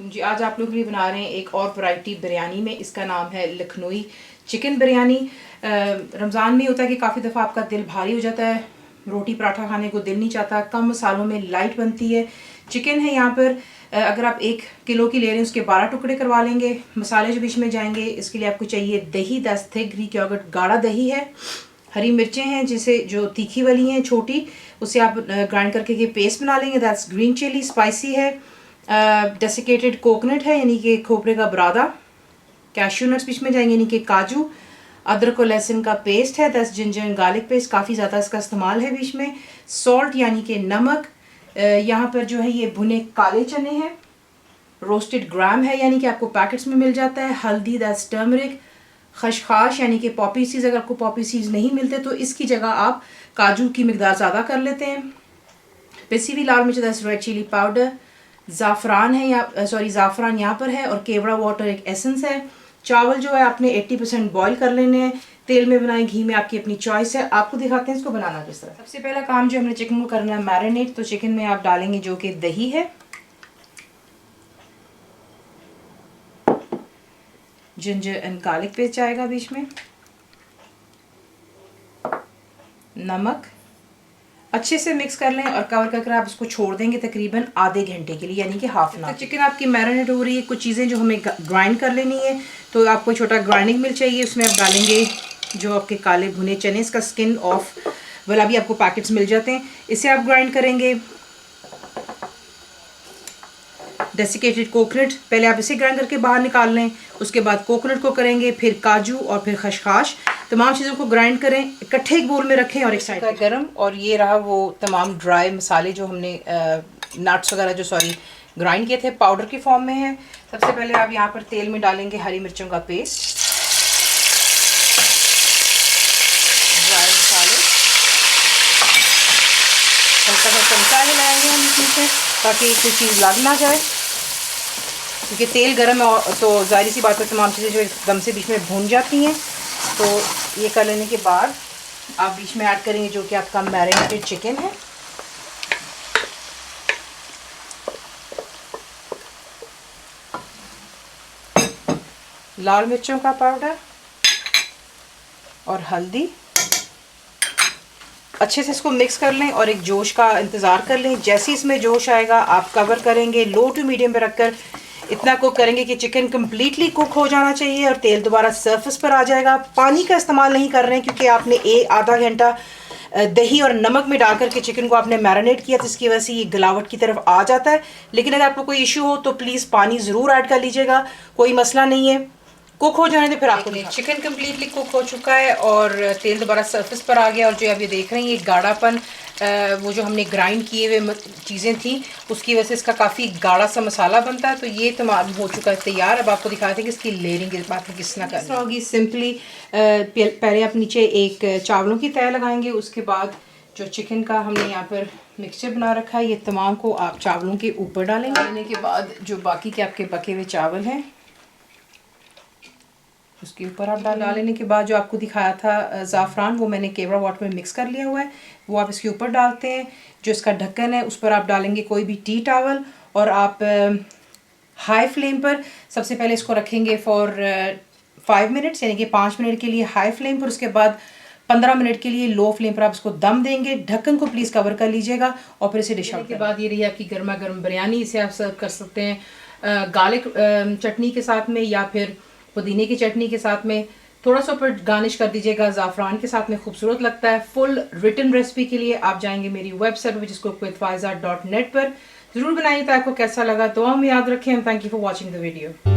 जी आज आप लोग के लिए बना रहे हैं एक और वैरायटी बिरयानी में। इसका नाम है लखनवी चिकन बिरयानी। रमज़ान में होता है कि काफ़ी दफ़ा आपका दिल भारी हो जाता है, रोटी पराठा खाने को दिल नहीं चाहता, कम मसालों में लाइट बनती है। चिकन है यहाँ पर, अगर आप 1 किलो की ले रहे हैं उसके 12 टुकड़े करवा लेंगे। मसाले जो बीच में जाएंगे, इसके लिए आपको चाहिए दही, 10 थिक ग्रीक योगर्ट गाढ़ा दही है, हरी मिर्चें हैं जिसे जो तीखी वाली हैं छोटी, उसे आप ग्राइंड करके ये पेस्ट बना लेंगे। दैट्स ग्रीन चिली स्पाइसी है। डेसिकेटेड कोकोनट है यानी कि खोपरे का बुरादा, कैश्यू नट्स बीच में जाएंगे यानी कि काजू, अदरक और लहसुन का पेस्ट है, 10 जिंजर एंड गार्लिक पेस्ट, काफ़ी ज़्यादा इसका इस्तेमाल है बीच में। सॉल्ट यानी कि नमक, यहाँ पर जो है ये भुने काले चने हैं, रोस्टेड ग्राम है यानी कि आपको पैकेट्स में मिल जाता है, हल्दी, दैट्स टर्मरिक, खशखाश यानी कि पॉपी सीड्स, अगर आपको पॉपी सीड्स नहीं मिलते तो इसकी जगह आप काजू की मिकदार ज़्यादा कर लेते हैं। पिसी हुई लाल मिर्च, दैट्स रेड चिली पाउडर, ज़ाफ़रान है ज़ाफ़रान यहाँ पर है, और केवड़ा वाटर एक एसेंस है। चावल जो है आपने 80% बॉईल कर लेने हैं, तेल में बनाएं, घी में, आपकी अपनी चॉइस है। आपको दिखाते हैं इसको बनाना किस तरह। सबसे पहला काम जो हमने चिकन को करना है मैरिनेट, तो चिकन में आप डालेंगे जो कि दही है, जिंजर एंड गार्लिक पेस्ट जाएगा बीच में, नमक, अच्छे से मिक्स कर लें और कवर करके आप इसको छोड़ देंगे तकरीबन आधे घंटे के लिए यानी कि हाफ एन आवर। चिकन आपकी मैरिनेट हो रही है, कुछ चीज़ें जो हमें ग्राइंड कर लेनी है, तो आपको छोटा ग्राइंडिंग मिल चाहिए, उसमें आप डालेंगे जो आपके काले भुने चने, इसका स्किन ऑफ वाला भी आपको पैकेट्स मिल जाते हैं, इसे आप ग्राइंड करेंगे। डेसिकेटेड कोकोनट, पहले आप इसे ग्राइंड करके बाहर निकाल लें, उसके बाद कोकोनट को करेंगे, फिर काजू और फिर खशखाश, तमाम चीज़ों को ग्राइंड करें, इकट्ठे एक बोल में रखें और एक साइड पर गरम। और ये रहा वो तमाम ड्राई मसाले जो हमने नट्स वगैरह जो ग्राइंड किए थे, पाउडर की फॉर्म में है। सबसे पहले आप यहाँ पर तेल में डालेंगे हरी मिर्चों का पेस्ट, ड्राई मसाले, हल्का सा चमचा हिलाएंगे हम इसमें से ताकि कोई चीज़ लग ना जाए, क्योंकि तेल गर्म है तो जाहिर सी बात है तमाम चीज़ें जो एकदम से बीच में भून जाती हैं। तो ये कर लेने के बाद आप बीच में ऐड करेंगे जो कि आपका मैरिनेटेड चिकन है, लाल मिर्चों का पाउडर और हल्दी, अच्छे से इसको मिक्स कर लें और एक जोश का इंतज़ार कर लें। जैसे इसमें जोश आएगा आप कवर करेंगे, लो टू मीडियम पे रखकर इतना कुक करेंगे कि चिकन कम्प्लीटली कुक हो जाना चाहिए और तेल दोबारा सरफेस पर आ जाएगा। पानी का इस्तेमाल नहीं कर रहे हैं क्योंकि आपने आधा घंटा दही और नमक में डाल करके चिकन को आपने मैरिनेट किया, तो इसकी वजह से ये गलावट की तरफ आ जाता है। लेकिन अगर आपको कोई इशू हो तो प्लीज़ पानी ज़रूर ऐड कर लीजिएगा, कोई मसला नहीं है। कुक हो जाने दे फिर आपको। चिकन कम्प्लीटली कुक हो चुका है और तेल दोबारा सरफेस पर आ गया, और जो आप ये देख रहे हैं ये गाढ़ापन, वो जो हमने ग्राइंड किए हुए चीज़ें थी उसकी वजह से इसका काफ़ी गाढ़ा सा मसाला बनता है। तो ये तमाम हो चुका है तैयार। अब आपको दिखाते हैं कि इसकी लेयरिंग बात किस तरह करनी होगी। सिंपली पहले आप नीचे एक चावलों की तय लगाएंगे, उसके बाद जो चिकन का हमने यहाँ पर मिक्सचर बना रखा है ये तमाम को आप चावलों के ऊपर डालेंगे। डालने के बाद जो बाकी के आपके पके हुए चावल हैं उसके ऊपर आप डाल लेने के बाद जो आपको दिखाया था ज़ाफ़रान, वो मैंने केवड़ा वाटर में मिक्स कर लिया हुआ है, वो आप इसके ऊपर डालते हैं। जो इसका ढक्कन है उस पर आप डालेंगे कोई भी टी टॉवल, और आप हाई फ्लेम पर सबसे पहले इसको रखेंगे फॉर 5 मिनट्स यानी कि 5 मिनट के लिए हाई फ्लेम पर, उसके बाद 15 मिनट के लिए लो फ्लेम पर आप इसको दम देंगे। ढक्कन को प्लीज़ कवर कर लीजिएगा और फिर इसे डिश आउट के बाद ये रही आपकी गर्मा गर्म बिरयानी। इसे आप सर्व कर सकते हैं गार्लिक चटनी के साथ में या फिर पुदीने की चटनी के साथ में, थोड़ा सा ऊपर गार्निश कर दीजिएगा ज़ाफ़रान के साथ में, खूबसूरत लगता है। फुल रिटन रेसिपी के लिए आप जाएंगे मेरी वेबसाइट पर जिसको cookWithFaiza.net पर, ज़रूर बनाइए। तो आपको कैसा लगा दुआ में याद रखें। Thank you for watching the video.